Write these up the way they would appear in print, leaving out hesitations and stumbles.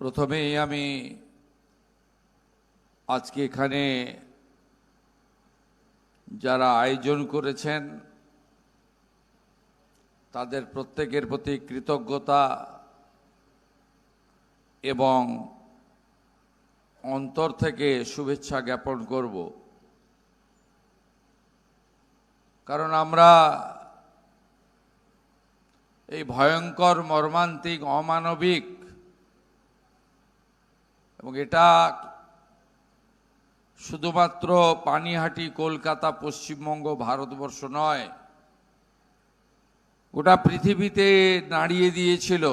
প্রথমেই আমি আজকে এখানে যারা আয়োজন করেছেন তাদের প্রত্যেকের প্রতি কৃতজ্ঞতা এবং অন্তর থেকে শুভেচ্ছা জ্ঞাপন করব। কারণ আমরা এই ভয়ঙ্কর মর্মান্তিক অমানবিক এবং এটা শুধুমাত্র পানিহাটি কলকাতা পশ্চিমবঙ্গ ভারতবর্ষ নয়, গোটা পৃথিবীতে নাড়িয়ে দিয়েছিল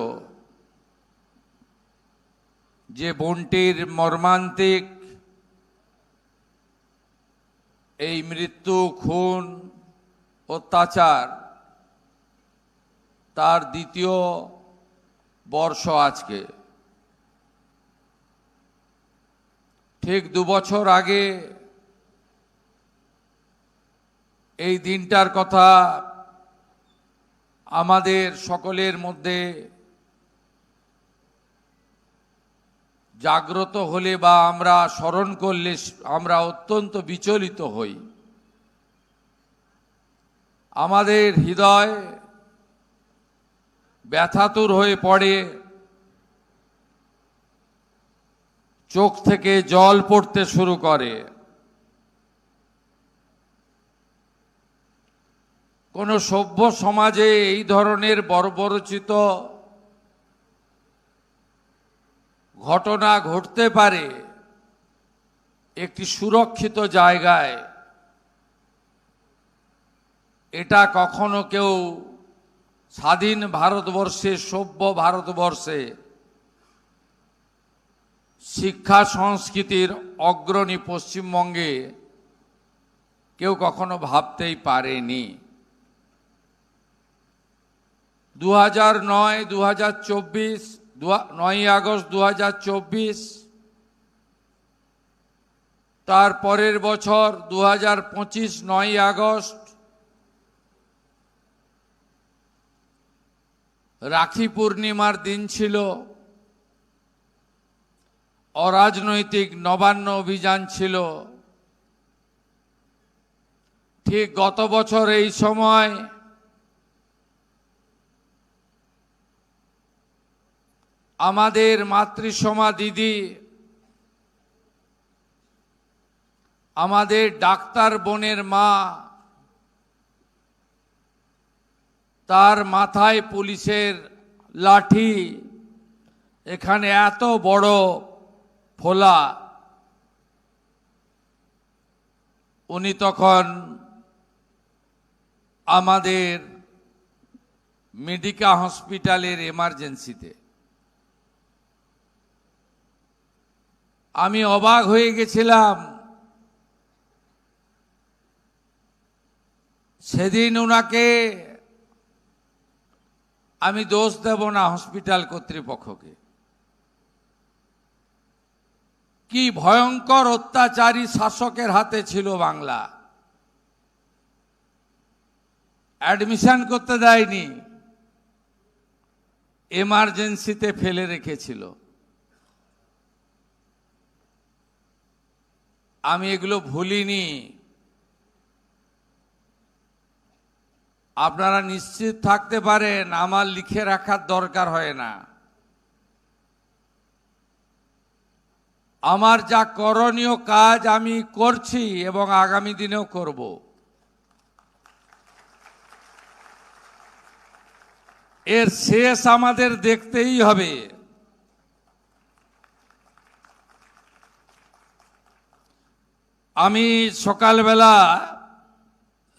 যে বোনটির মর্মান্তিক এই মৃত্যু, খুন, অত্যাচার তার দ্বিতীয় বর্ষ আজকে। ঠিক 2 বছর আগে এই দিনটার কথা আমাদের সকলের মধ্যে জাগ্রত হলে বা আমরা স্মরণ করলে আমরা অত্যন্ত বিচলিত হই। আমাদের হৃদয় ব্যথাতুর হয়ে পড়ে, চোখ থেকে জল পড়তে শুরু করে। কোন সভ্য সমাজে এই ধরনের বর্বরচিত ঘটনা ঘটতে পারে একটি সুরক্ষিত জায়গায়, এটা কখনো কেউ স্বাধীন ভারতবর্ষে, সভ্য ভারতবর্ষে শিক্ষা সংস্কৃতির অগ্রণী পশ্চিমবঙ্গে কেউ কখনো ভাবতেই পারেনি। 2009 আগস্ট 2024, তার পরের বছর 2025 9 আগস্ট রাখি পূর্ণিমার দিন ছিল। অরাজনৈতিক নবান্ন অভিযান ছিল। ঠিক গত বছর এই সময় আমাদের মাতৃসমা দিদি, আমাদের ডাক্তার বোনের মা, তার মাথায় পুলিশের লাঠি, এখানে এত বড় ফোলা। উনি তখন আমাদের মেডিকা হসপিটালের এমার্জেন্সিতে। আমি অবাক হয়ে গেছিলাম। সেদিন ওনাকে আমি দোষ দেব না হসপিটাল কর্তৃপক্ষকে। কি ভয়ঙ্কর অত্যাচারী শাসকের হাতে ছিল বাংলা। অ্যাডমিশন করতে দেয়নি, এমার্জেন্সিতে ফেলে রেখেছিল। আমি এগুলো ভুলিনি। আপনারা নিশ্চিত থাকতে পারেন, আমার লিখে রাখার দরকার হয় না। আমার যা করণীয় কাজ আমি করছি এবং আগামী দিনেও করব। এর শেষ আমাদের দেখতেই হবে। আমি সকালবেলা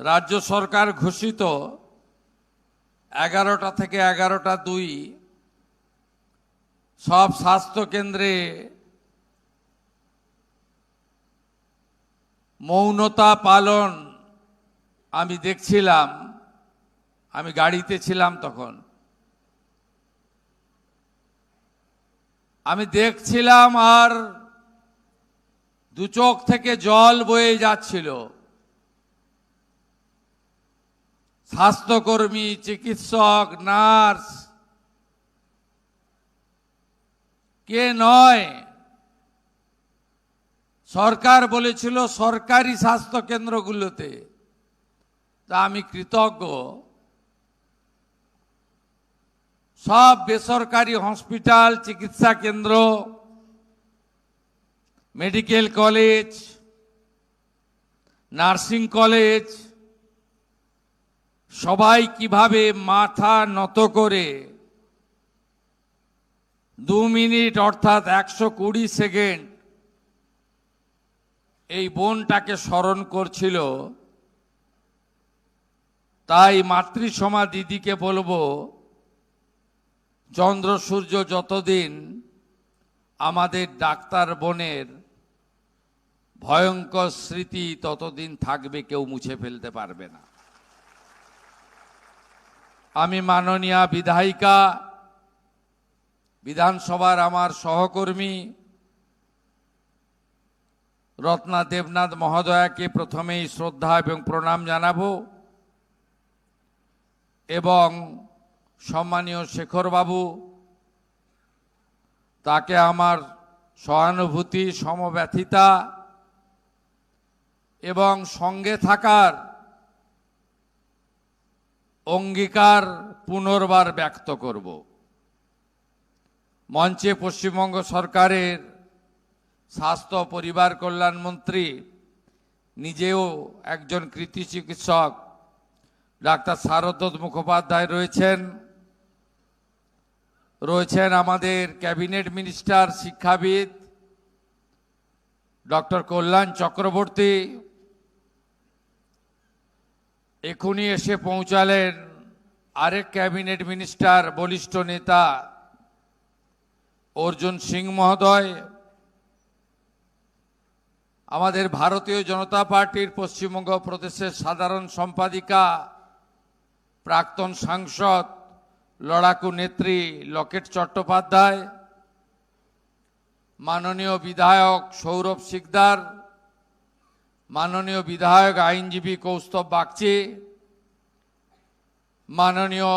রাজ্য সরকার ঘোষিত 11টা থেকে 11টা 2 সব স্বাস্থ্যকেন্দ্রে মৌনতা পালন আমি দেখছিলাম। আমি গাড়িতে ছিলাম তখন। আমি দেখছিলাম আর 2 চোখ থেকে জল বয়ে যাচ্ছিল। স্বাস্থ্যকর্মী, চিকিৎসক, নার্স কে নয়। সরকার বলেছিল সরকারি স্বাস্থ্য কেন্দ্রগুলোতে, তা আমি কৃতজ্ঞ সব বেসরকারি হসপিটাল, চিকিৎসা কেন্দ্র, মেডিকেল কলেজ, নার্সিং কলেজ সবাই কিভাবে মাথা নত করে 2 মিনিট অর্থাৎ 120 সেকেন্ড এই বোনটাকে স্মরণ করছিল। তাই মাতৃসমা দিদিকে বলবো, চন্দ্র সূর্য যতদিন আমাদের ডাক্তার বোনের ভয়ঙ্কর স্মৃতি ততদিন থাকবে, কেউ মুছে ফেলতে পারবে না। আমি মাননীয়া বিধায়িকা, বিধানসভার আমার সহকর্মী রত্না দেবনাথ মহোদয়াকে প্রথমেই শ্রদ্ধা এবং প্রণাম জানাবো, এবং সম্মানীয় শেখরবাবু, তাকে আমার সহানুভূতি, সমব্যথিতা এবং সঙ্গে থাকার অঙ্গীকার পুনর্বার ব্যক্ত করব। মঞ্চে পশ্চিমবঙ্গ সরকারের স্বাস্থ্য পরিবার কল্যাণ মন্ত্রী, নিজেও একজন কৃতি চিকিৎসক ডাক্তার শারদত্ত মুখোপাধ্যায় রয়েছেন আমাদের ক্যাবিনেট মিনিস্টার, শিক্ষাবিদ ডক্টর কল্যাণ চক্রবর্তী, এখনই এসে পৌঁছালেন আরেক ক্যাবিনেট মিনিস্টার, বলিষ্ঠ নেতা অর্জুন সিং মহোদয়, আমাদের ভারতীয় জনতা পার্টির পশ্চিমবঙ্গ প্রদেশের সাধারণ সম্পাদিকা, প্রাক্তন সাংসদ, লড়াকু নেত্রী লকেট চট্টোপাধ্যায়, মাননীয় বিধায়ক সৌরভ শিকদার, মাননীয় বিধায়ক আইনজীবী কৌস্তব বাগচি, মাননীয়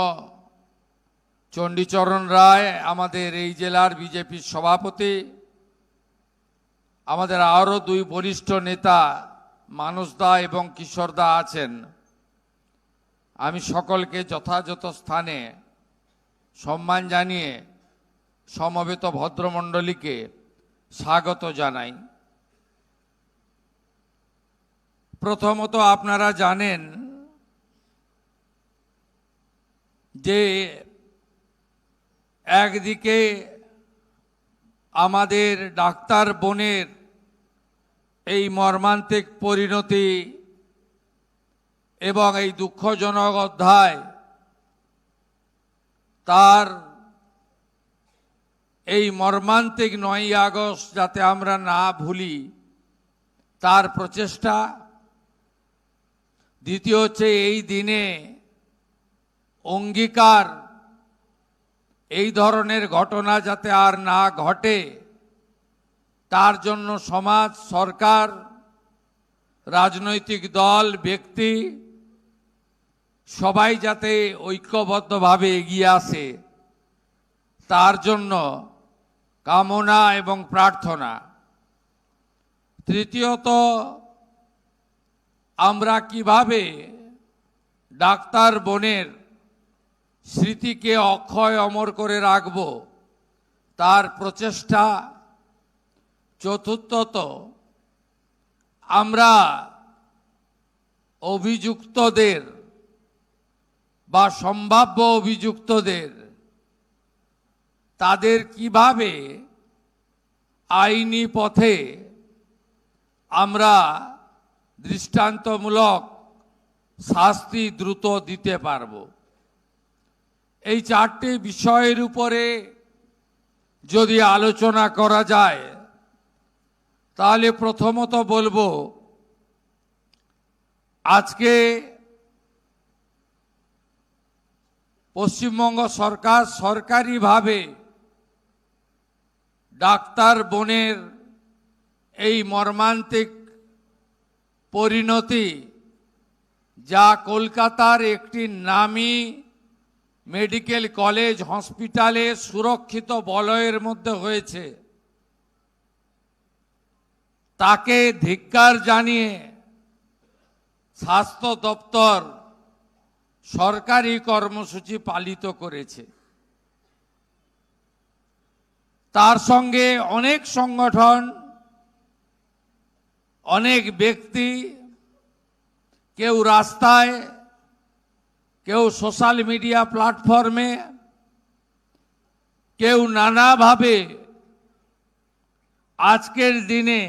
চণ্ডীচরণ রায়, আমাদের এই জেলার বিজেপির সভাপতি, আমাদের আরও 2 বরিষ্ঠ নেতা মানসদা এবং কিশোরদা আছেন। আমি সকলকে যথাযথ স্থানে সম্মান জানিয়ে সমবেত ভদ্রমণ্ডলীকে স্বাগত জানাই। প্রথমত আপনারা জানেন যে একদিকে আমাদের ডাক্তার বোনের এই মর্মান্তিক পরিণতি এবং এই দুঃখজনক অধ্যায়, তার এই মর্মান্তিক 9ই আগস্ট যাতে আমরা না ভুলি, তার প্রচেষ্টা। দ্বিতীয় হচ্ছে এই দিনে অঙ্গীকার, এই ধরনের ঘটনা যাতে আর না ঘটে, তার জন্য সমাজ, সরকার, রাজনৈতিক দল, ব্যক্তি সবাই যাতে ঐক্যবদ্ধভাবে এগিয়ে আসে, তার জন্য কামনা এবং প্রার্থনা। তৃতীয়ত, আমরা কিভাবে ডাক্তার বোনের স্মৃতিকে অক্ষয় অমর করে রাখব, তার প্রচেষ্টা। চতুর্থত, আমরা অভিযুক্তদের বা সম্ভাব্য অভিযুক্তদের, তাদের কিভাবে আইনি পথে আমরা দৃষ্টান্তমূলক শাস্তি দ্রুত দিতে পারব। এই 4টি বিষয়ের উপরে যদি আলোচনা করা যায়, তাহলে প্রথমত বলবো, আজকে পশ্চিমবঙ্গ সরকার সরকারিভাবে ডাক্তার বোনের এই মর্মান্তিক পরিণতি, যা কলকাতার একটি নামী মেডিকেল কলেজ হসপিটালে সুরক্ষিত বলয়ের মধ্যে হয়েছে, তাকে ধিক্কার জানিয়ে স্বাস্থ্য দপ্তর সরকারি কর্মসূচি পালিত করেছে। তার সঙ্গে অনেক সংগঠন, অনেক ব্যক্তি, কেউ রাস্তায়, কেউ সোশ্যাল মিডিয়া প্ল্যাটফর্মে, কেউ নানাভাবে আজকের দিনে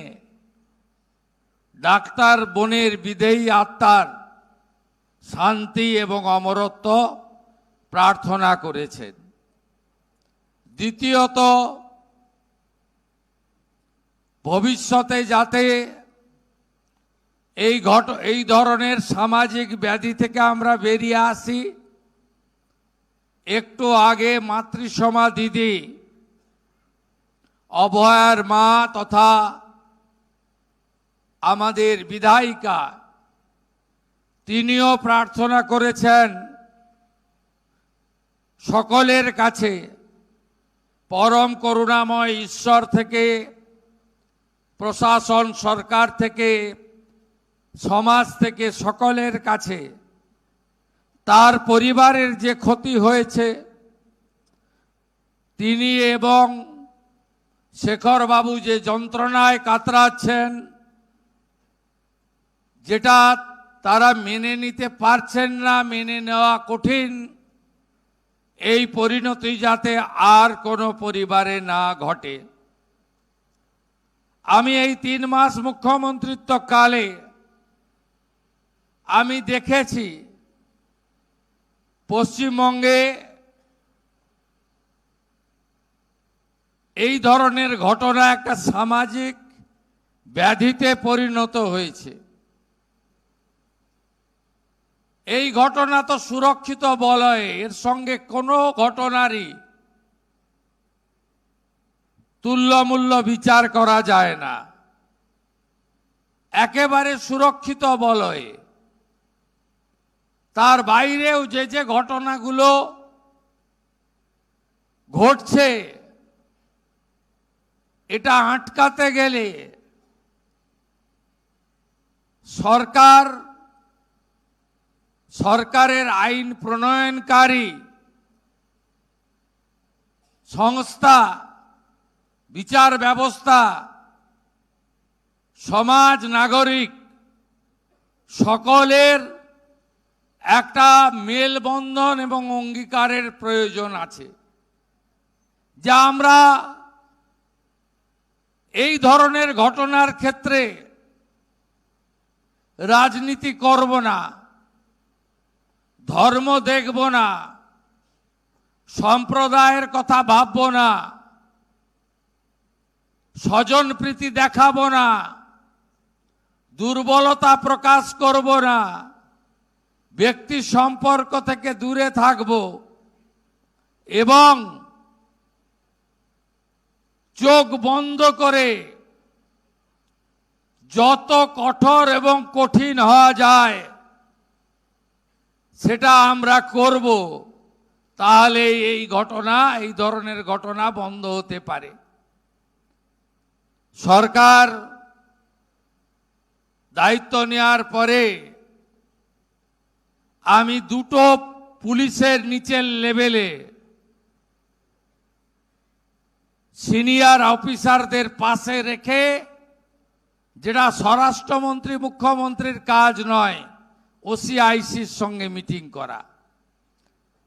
ডাক্তার বোনের বিদেয়ী আত্মার শান্তি এবং অমরত্ব প্রার্থনা করেছেন। দ্বিতীয়ত, ভবিষ্যতে যাতে এই ধরনের সামাজিক ব্যাধি থেকে আমরা বেরিয়ে আসি। একটু আগে মাতৃসমা দিদি, অভয়ার মা তথা আমাদের বিধায়িকা, তিনিও প্রার্থনা করেছেন সকলের কাছে পরম করুণাময় ঈশ্বর থেকে, প্রশাসন, সরকার থেকে, সমাজ থেকে, সকলের কাছে তার পরিবারের যে ক্ষতি হয়েছে তিনি এবং শেখর বাবু যে যন্ত্রণায় কাতরাচ্ছেন, যেটা তারা মেনে নিতে পারছেন না, মেনে নেওয়া কঠিন, এই পরিণতি যাতে আর কোনো পরিবারে না ঘটে। আমি এই 3 মাস মুখ্যমন্ত্রিত্ব কালে আমি দেখেছি পশ্চিমবঙ্গে এই ধরনের ঘটনা একটা সামাজিক ব্যাধিতে পরিণত হয়েছে। এই ঘটনা তো সুরক্ষিত বলয়, এর সঙ্গে কোনো ঘটনারই তুল্যমূল্য বিচার করা যায় না। একেবারে সুরক্ষিত বলয়। তার বাইরেও যে যে ঘটনাগুলো ঘটছে, এটা আটকাতে গেলে সরকারের আইন প্রণয়নকারী সংস্থা, বিচার ব্যবস্থা, সমাজ, নাগরিক সকলের একটা মেলবন্ধন এবং অঙ্গীকারের প্রয়োজন আছে, যা আমরা এই ধরনের ঘটনার ক্ষেত্রে রাজনীতি করব না, ধর্ম দেখব না, সম্প্রদায়ের কথা ভাবব না, স্বজনপ্রীতি দেখাবো না, দুর্বলতা প্রকাশ করব না, ব্যক্তি সম্পর্ক থেকে দূরে থাকব এবং চোখ বন্ধ করে যত কঠোর এবং কঠিন হওয়া যায় সেটা আমরা করব। তাহলে এই ধরনের ঘটনা বন্ধ হতে পারে। সরকার দায়িত্ব নেওয়ার পরে আমি দুটো পুলিশের নিচের লেভেলে সিনিয়র অফিসারদের পাশে রেখে, যেটা স্বরাষ্ট্রমন্ত্রী মুখ্যমন্ত্রীর কাজ নয়, ওসিআইসির সঙ্গে মিটিং করা,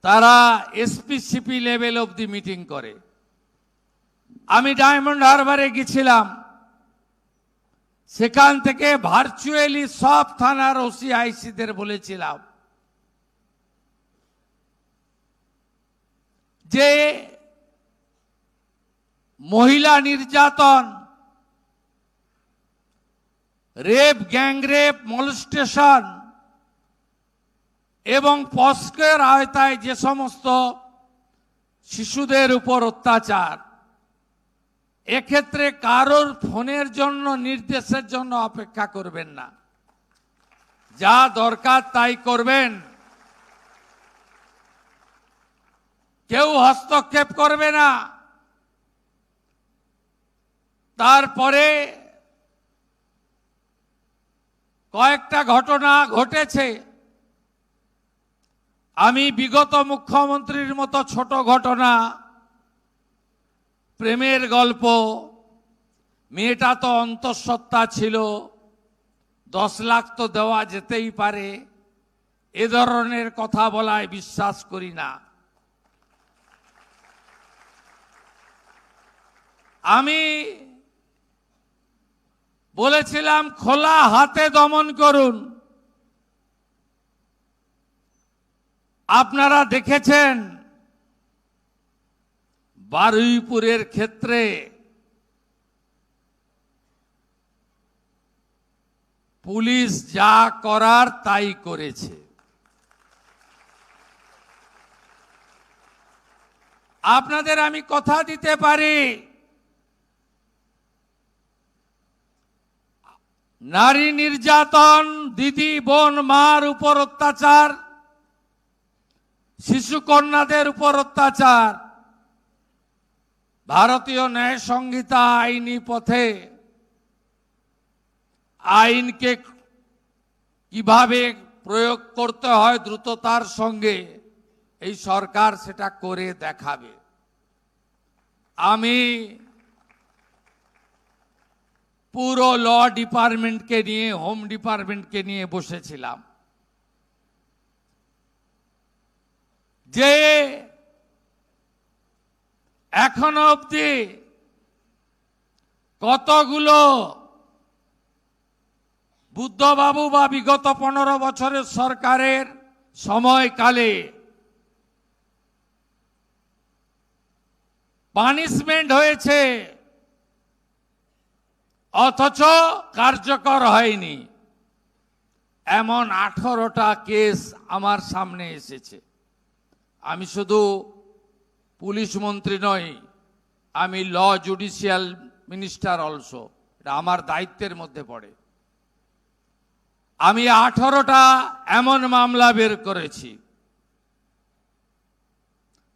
তারা এসপি সিপি লেভেল অবধি মিটিং করে। আমি ডায়মন্ড হারবারে গেছিলাম, সেখান থেকে ভার্চুয়ালি সব থানার ওসিআইসিদের বলেছিলাম যে মহিলা নির্যাতন, রেপ, গ্যাংরেপ, মলেস্টেশন এবং পস্কের আওতায় যে সমস্ত শিশুদের উপর অত্যাচার, এক্ষেত্রে কারোর ফোনের জন্য, নির্দেশের জন্য অপেক্ষা করবেন না, যা দরকার তাই করবেন। কেউ হস্তক্ষেপ করবে না। তারপরে কয়েকটা ঘটনা ঘটেছে। আমি বিগত মুখ্যমন্ত্রীর মতো ছোট ঘটনা, প্রেমের গল্প, মেয়েটা তো অন্তঃসত্ত্বা ছিল, 10 লাখ তো দেওয়া যেতেই পারে, এ ধরনের কথা বলায় বিশ্বাস করি না। আমি বলেছিলাম খোলা হাতে দমন করুন। আপনারা দেখেছেন বারুইপুরের ক্ষেত্রে পুলিশ যা করার তাই করেছে। আপনাদের আমি কথা দিতে পারি, নারী নির্যাতন, দিদি বোন মার উপর অত্যাচার, শিশু কন্যাদের উপর অত্যাচার, ভারতীয় ন্যায় সংহিতা আইনি পথে আইনকে কিভাবে প্রয়োগ করতে হয় দ্রুততার সঙ্গে, এই সরকার সেটা করে দেখাবে। আমি পুরো ল ডিপার্টমেন্টকে নিয়ে, হোম ডিপার্টমেন্টকে নিয়ে বসেছিলাম যে এখনো অবধি কতগুলো বুদ্ধবাবু বা বিগত 15 বছরের সরকারের সময়কালে পানিশমেন্ট হয়েছে অথচ কার্যকর হয়নি, এমন 18টা কেস আমার সামনে এসেছে। আমি শুধু পুলিশ মন্ত্রী নই, আমি ল জুডিশিয়াল মিনিস্টার অলসো, এটা আমার দায়িত্বের মধ্যে পড়ে। আমি 18টা এমন মামলা বের করেছি,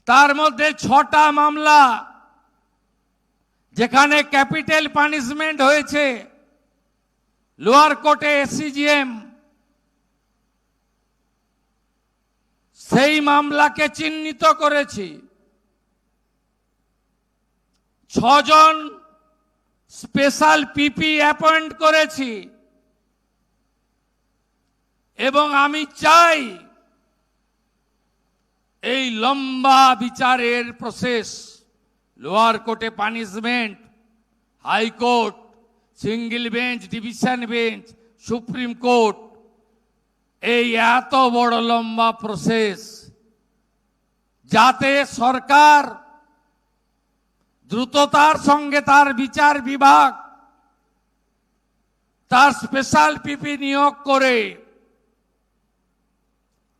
তার মধ্যে 6টা মামলা যেখানে ক্যাপিটাল পানিশমেন্ট হয়েছে, লোয়ার কোর্টে এসিজিএম সেই মামলাকে চিহ্নিত করেছি। 6 জন স্পেশাল পিপি অ্যাপয়েন্ট করেছি এবং আমি চাই এই লম্বা বিচারের প্রসেস, লোয়ার কোর্টে punishment, high court, single bench, division bench, supreme court, এই এত বড় লম্বা প্রসেস যাতে সরকার দ্রুততার সঙ্গে তার বিচার বিভাগ তার স্পেশাল পিপি নিয়োগ করে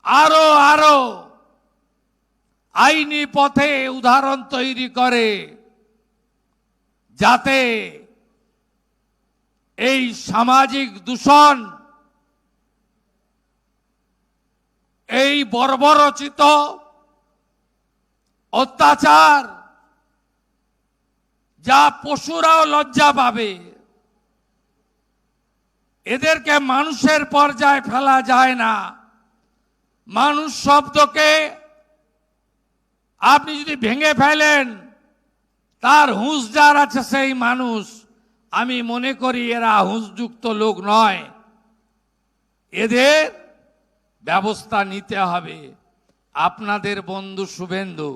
আরো আইনি পথে উদাহরণ তৈরি করে, যাতে এই সামাজিক দূষণ, এই বর্বরচিত অত্যাচার, যা পশুরাও লজ্জা পাবে, এদেরকে মানুষের পর্যায়ে ফেলা যায় না। মানুষ শব্দকে আপনি যদি ভেঙে ফেলেন, তার হুঁশ যার আছে সেই মানুষ, আমি মনে করি এরা হুঁশযুক্ত লোক নয়, এদের ব্যবস্থা নিতে হবে। আপনাদের বন্ধু শুভেন্দু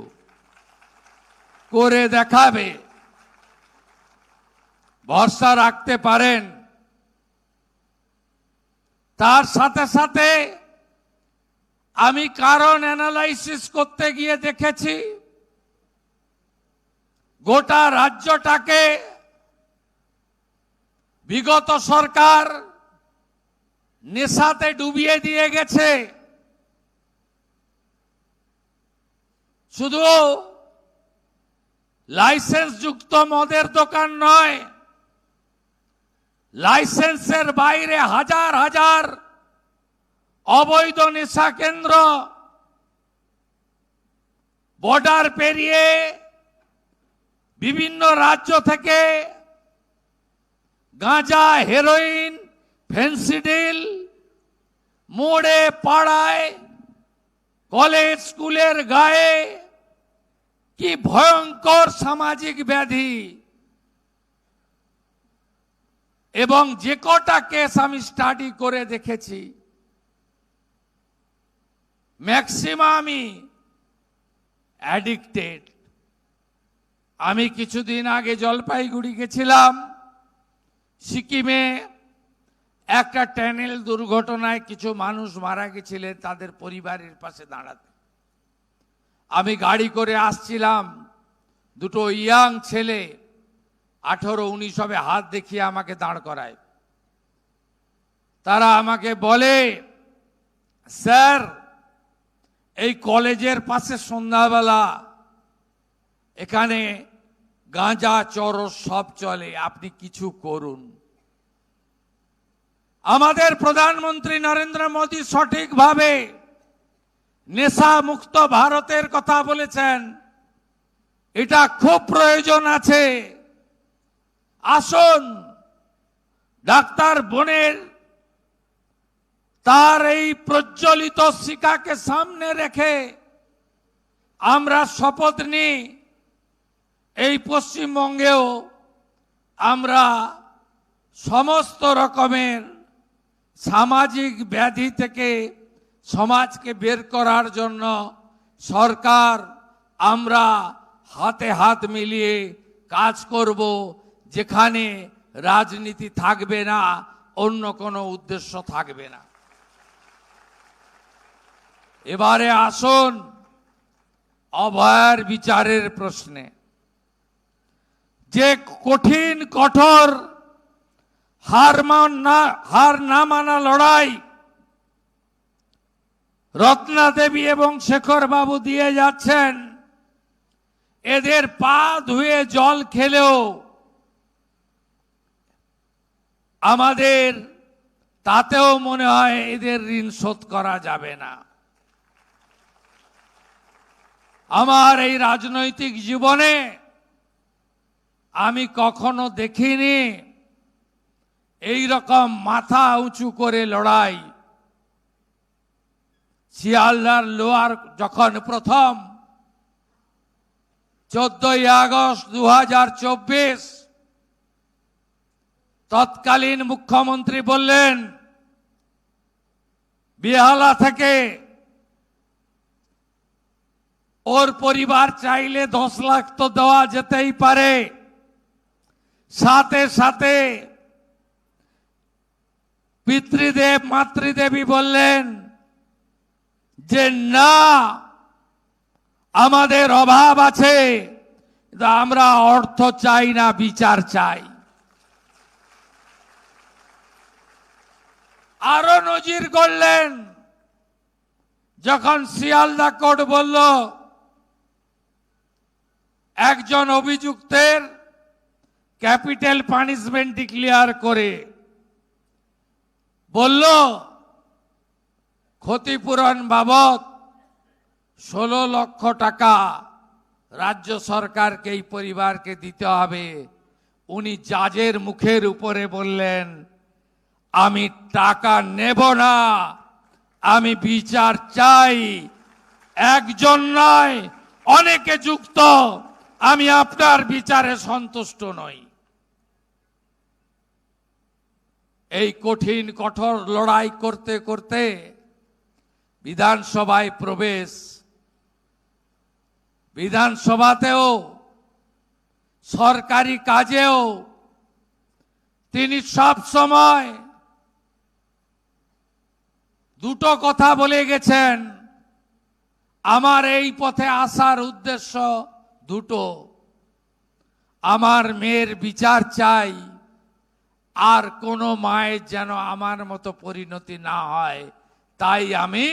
করে দেখাবে, ভরসা রাখতে পারেন। তার সাথে সাথে আমি কারণ অ্যানালাইসিস করতে গিয়ে দেখেছি গোটা রাজ্যটাকে বিগত সরকার নেশাতে ডুবিয়ে দিয়ে গেছে। শুধু লাইসেন্স যুক্ত মদের দোকান নয়, লাইসেন্সের বাইরে হাজার হাজার অবৈধ নেশা কেন্দ্র, বর্ডার পেরিয়ে বিভিন্ন রাজ্য থেকে গাঁজা, হেরোইন, ফেন্সিডিল মোড়ে, পাড়ায়, কলেজ, স্কুলের গায়ে, কি ভয়ঙ্কর সামাজিক ব্যাধি। এবং যে কটা কেস আমি স্টাডি করে দেখেছি, ম্যাক্সিমামই অ্যাডিক্টেড। আমি কিছুদিন আগে জলপাইগুড়ি গেছিলাম। সিকিমে একটা টানেল দুর্ঘটনায় কিছু মানুষ মারা গেছিলেন, তাদের পরিবারের পাশে দাঁড়াতে। আমি গাড়ি করে আসছিলাম, দুটো ইয়াং ছেলে 18-19 হবে, হাত দেখিয়ে আমাকে দাঁড় করায়। তারা আমাকে বলে, স্যার, এই কলেজের পাশে সন্ধ্যাবেলা এখানে গাঁজা, চরস সব চলে, আপনি কিছু করুন। আমাদের প্রধানমন্ত্রী নরেন্দ্র মোদী সঠিকভাবে নেশা মুক্ত ভারতের কথা বলেছেন, এটা খুব প্রয়োজন আছে। আসুন, ডাক্তার বোনের তার এই প্রজ্বলিত শিখাকে সামনে রেখে আমরা শপথ নিই, এই পশ্চিমবঙ্গেও আমরা সমস্ত রকমের সামাজিক ব্যাধি থেকে সমাজকে বের করার জন্য সরকার, আমরা হাতে হাত মিলিয়ে কাজ করব, যেখানে রাজনীতি থাকবে না, অন্য কোনো উদ্দেশ্য থাকবে না। এবারে আসুন অভয়ার বিচারের প্রশ্নে। যে কঠিন কঠোর হার না মানা লড়াই রত্না দেবী এবং শেখর বাবু দিয়ে যাচ্ছেন, এদের পা ধুয়ে জল খেলেও আমাদের তাতেও মনে হয় এদের ঋণ শোধ করা যাবে না। আমার এই রাজনৈতিক জীবনে আমি কখনো দেখিনি এই রকম মাথা উঁচু করে লড়াই। শিয়ালদার লোয়ার যখন প্রথম 14ই আগস্ট 2024 তৎকালীন মুখ্যমন্ত্রী বললেন, বেহালা থেকে ওর পরিবার চাইলে 10 লাখ তো দেওয়া যেতেই পারে। সাথে সাথে পিতৃদেব মাতৃদেবী বললেন যে না, আমাদের অভাব আছে, আমরা অর্থ চাই না, বিচার চাই। আরো নজির করলেন যখন শিয়ালদা কোর্ট বলল একজন অভিযুক্তের ক্যাপিটাল পানিশমেন্ট ডিক্লেয়ার করে বলল ক্ষতিপূরণ বাবদ 16 লক্ষ টাকা রাজ্য সরকারকে এই পরিবারকে দিতে হবে। উনি জাজের মুখের উপরে বললেন, আমি টাকা নেব না, আমি বিচার চাই। একজন নয়, অনেকে যুক্ত, আমি আপনার বিচারে সন্তুষ্ট নই। এই কঠিন কঠোর লড়াই করতে করতে বিধানসভায় প্রবেশ, বিধানসভাতেও সরকারি কাজেও তিনি সব সময় দুটো কথা বলে গেছেন। আমার এই পথে আসার উদ্দেশ্য দুটো, আমার মেয়ের বিচার চাই, আর কোনো মায়ের যেন আমার মতো পরিণতি না হয়, তাই আমি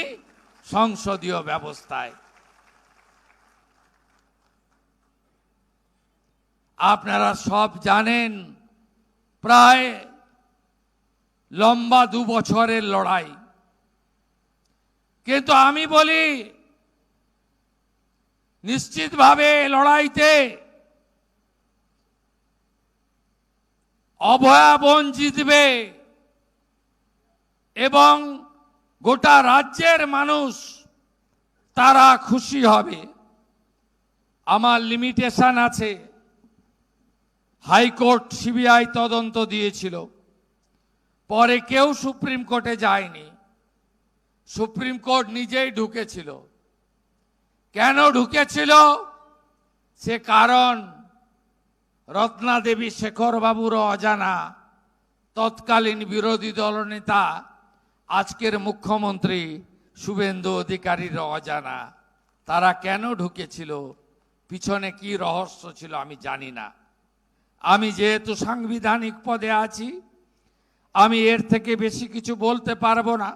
সংসদীয় ব্যবস্থায়। আপনারা সব জানেন, প্রায় লম্বা 2 বছরের লড়াই। কিন্তু আমি বলি, নিশ্চিতভাবে লড়াইতে অভয়া বোন জিতবে এবং গোটা রাজ্যের মানুষ তারা খুশি হবে। আমার লিমিটেশন আছে। হাইকোর্ট সিবিআই তদন্ত দিয়েছিল, পরে কেউ সুপ্রিম কোর্টে যায়নি, সুপ্রিম কোর্ট নিজেই ঢুকেছিল। কেন ঢুকেছিল? সে কারণ রত্না দেবী শেখর বাবুর অজানা, তৎকালীন বিরোধী দলনেতা আজকের মুখ্যমন্ত্রী শুভেন্দু অধিকারীর অজানা। তারা কেন ঢুকেছিল, পিছনে কি রহস্য ছিল আমি জানি না। আমি যেহেতু সাংবিধানিক পদে আছি, আমি এর থেকে বেশি কিছু বলতে পারবো না।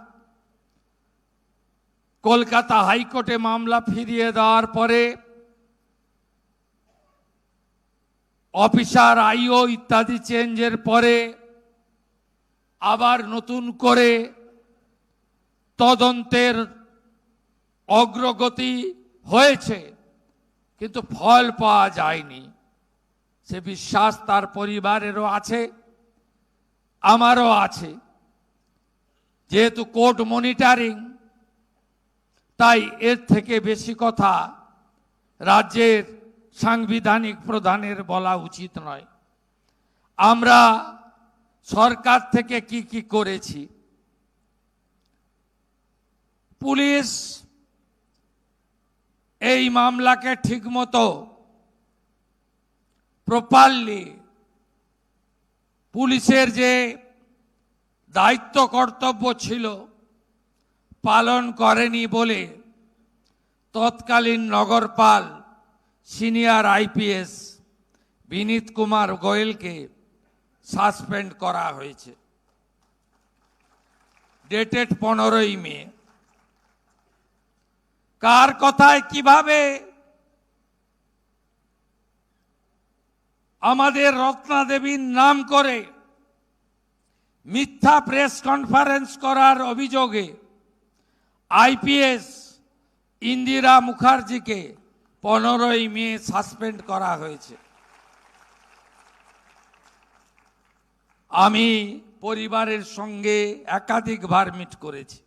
কলকাতা হাইকোর্টে মামলা ফিরিয়ে দেওয়ার পরে অফিসার আইও ইত্যাদি চেঞ্জের পরে আবার নতুন করে তদন্তের অগ্রগতি হয়েছে, কিন্তু ফল পাওয়া যায়নি। সে বিশ্বাস তার পরিবারেরও আছে, আমারও আছে। যেহেতু কোর্ট মনিটরিং, তাই এর থেকে বেশি কথা রাজ্যের সাংবিধানিক প্রধানের বলা উচিত নয়। আমরা সরকার থেকে কি কি করেছি। পুলিশ এই মামলাকে ঠিকমতো প্রপারলি পুলিশের যে দায়িত্ব কর্তব্য ছিল পালন করেনি বলে তৎকালীন নগরপাল সিনিয়র আইপিএস বিনীত কুমার গোয়েলকে সাসপেন্ড করা হয়েছে ডেটেড 15ই মে। কার কথায় কিভাবে আমাদের রত্না দেবীর নাম করে মিথ্যা প্রেস কনফারেন্স করার অভিযোগে আইপিএস ইন্দিরা মুখার্জিকে 15ই মে সাসপেন্ড করা হয়েছে। আমি পরিবারের সঙ্গে একাধিকবার মিট করেছি।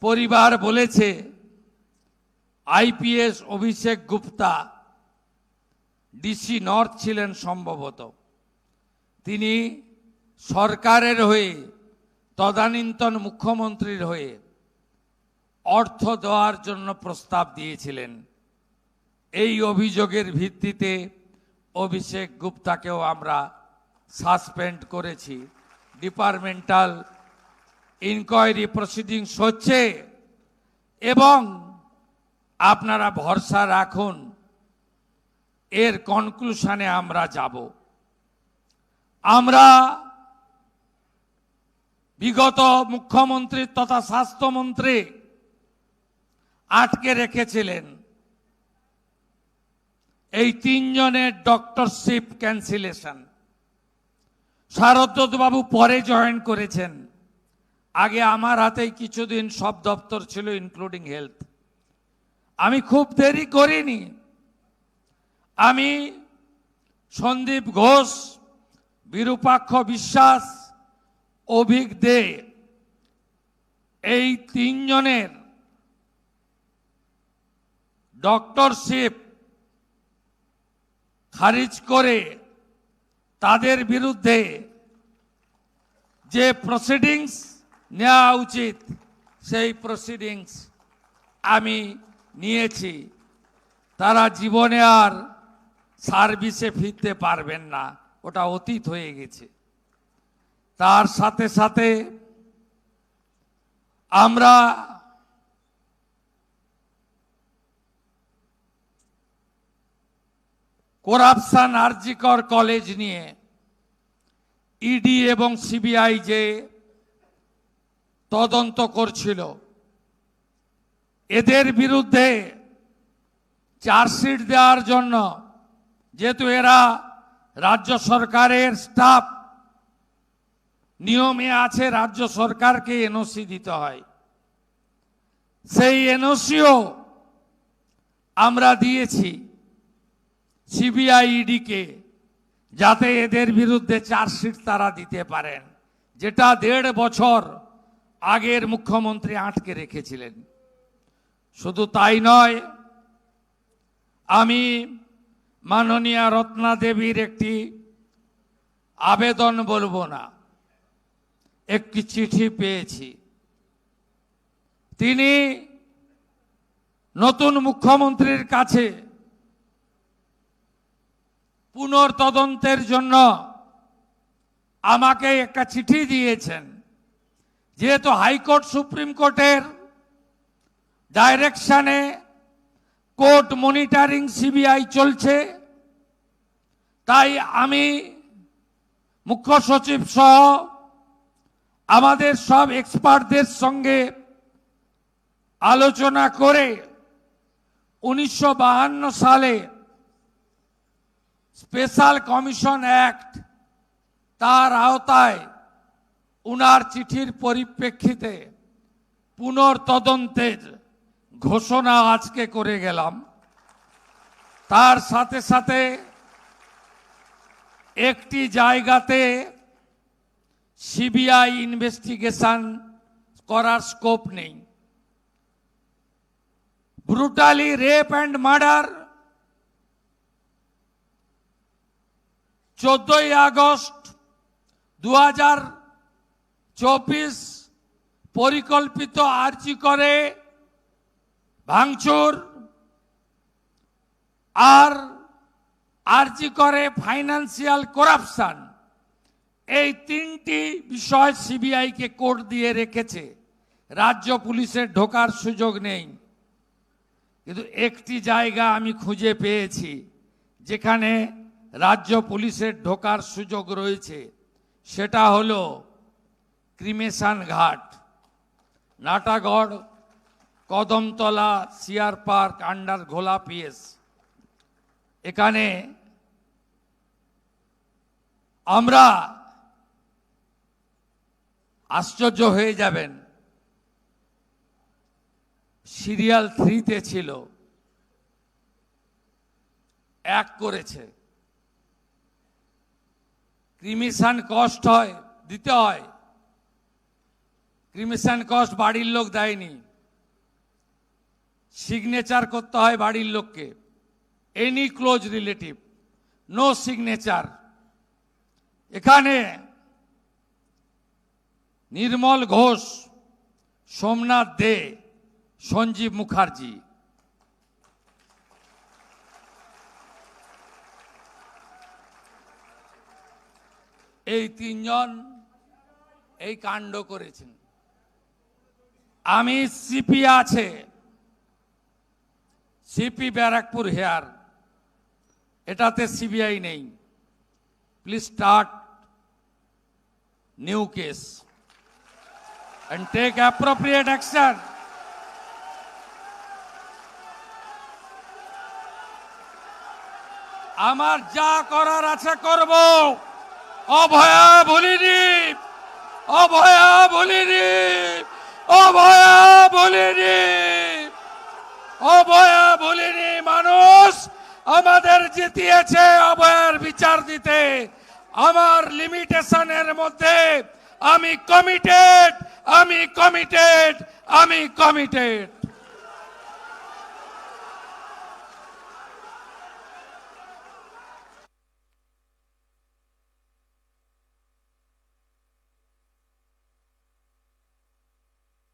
পরিবার বলেছে আইপিএস অভিষেক গুপ্তা ডিসি নর্থ ছিলেন সম্ভবত, তিনি সরকারের হয়ে তদানীন্তন মুখ্যমন্ত্রীর হয়ে অর্থ দেওয়ার জন্য প্রস্তাব দিয়েছিলেন। এই অভিযোগের ভিত্তিতে অভিষেক গুপ্তাকেও আমরা সাসপেন্ড করেছি। ডিপার্টমেন্টাল ইনকোয়ারি প্রসিডিংস হচ্ছে এবং আপনারা ভরসা রাখুন এর কনক্লুশনে আমরা যাব। আমরা বিগত মুখ্যমন্ত্রী তথা স্বাস্থ্যমন্ত্রী আটকে রেখেছিলেন এই 3 জনের ডক্টরশিপ ক্যান্সেলেশন। শারদ বাবু পরে জয়েন করেছেন, আগে আমার হাতেই কিছুদিন সব দপ্তর ছিল ইনক্লুডিং হেলথ। আমি খুব দেরি করিনি। আমি সন্দীপ ঘোষ, বিরূপাক্ষ বিশ্বাস, অভিক দে এই 3 জনের ডক্টরশিপ খারিজ করে তাদের বিরুদ্ধে যে প্রসিডিংস নেওয়া উচিত সেই প্রসিডিংস আমি নিয়েছি। তারা জীবনে আর সার্ভিসে ফিরতে পারবেন না, ওটা অতীত হয়ে গেছে। তার সাথে সাথে আমরা করাপশন আরজিকর কলেজ নিয়ে ইডি এবং সিবিআই যে তদন্ত করছিল, এদের বিরুদ্ধে চার্জশিট দেওয়ার জন্য, যেহেতু এরা রাজ্য সরকারের স্টাফ, নিয়মে আছে রাজ্য সরকারকে এনওসি দিতে হয়, সেই এনওসিও আমরা দিয়েছি সিবিআই ইডিকে, যাতে এদের বিরুদ্ধে চার্জশিট তারা দিতে পারেন, যেটা 1.5 বছর আগের মুখ্যমন্ত্রী আটকে রেখেছিলেন। শুধু তাই নয়, আমি মাননীয়া রত্না দেবীর একটি আবেদন বলবো না, একটি চিঠি পেয়েছি। তিনি নতুন মুখ্যমন্ত্রীর কাছে পুনর্তদন্তের জন্য আমাকে একটা চিঠি দিয়েছেন। যেহেতু হাইকোর্ট সুপ্রিম কোর্টের ডাইরেকশনে কোর্ট মনিটরিং সিবিআই চলছে, তাই আমি মুখ্য সচিব সহ আমাদের সব এক্সপার্টদের সঙ্গে আলোচনা করে 1952 সালে স্পেশাল কমিশন অ্যাক্ট, তার আওতায় উনার চিঠির পরিপ্রেক্ষিতে পুনর্তদন্তের ঘোষণা আজকে করে গেলাম। তার সাথে সাথে একটি জায়গাতে সিবিআই ইনভেস্টিগেশন করার স্কোপ নেই। Brutally rape and murder 14 August 2024 পরিকল্পিত আর্জি করে ভাঙচুর আর আর্জি করে ফাইন্যান্সিয়াল করাপশন, এই 3টি বিষয় সিবিআইকে কোর্ট দিয়ে রেখেছে। রাজ্য পুলিশের ঢোকার সুযোগ নেই। কিন্তু একটি জায়গা আমি খুঁজে পেয়েছি যেখানে রাজ্য পুলিশের ঢোকার সুযোগ রয়েছে, সেটা হলো ক্রিমেশন ঘাট, Natagarh, Kadamtala, CR park, under ঘোলা পিএস। এখানে আমরা আশ্চর্য হয়ে যাবেন, সিরিয়াল 3-তে ছিল, 1 করেছে। ক্রিমিশন কস্ট হয়, দিতে হয়। ক্রিমিশন কস্ট বাড়ির লোক দেয়নি, সিগনেচার করতে হয় বাড়ির লোককে। Any close relative, no signature. এখানে নির্মল ঘোষ, সোমনাথ দে, সঞ্জীব মুখার্জি, এই 3 জন এই কাণ্ড করেছেন। আমি সিপি আছে, সিপি ব্যারাকপুর হেয়ার, এটাতে সিবিআই নেই। Please start new case and take appropriate action. আমার যা করার আছে করব। অভয়া বলিনি, অভয়া বলিনি, অভয়া বলিনি, অভয়া বলিনি। মানুষ আমাদের জিতিয়েছে অভয়ার বিচার দিতে। আমার লিমিটেশনের মধ্যে আমি কমিটেড, আমি কমিটেড, আমি কমিটেড।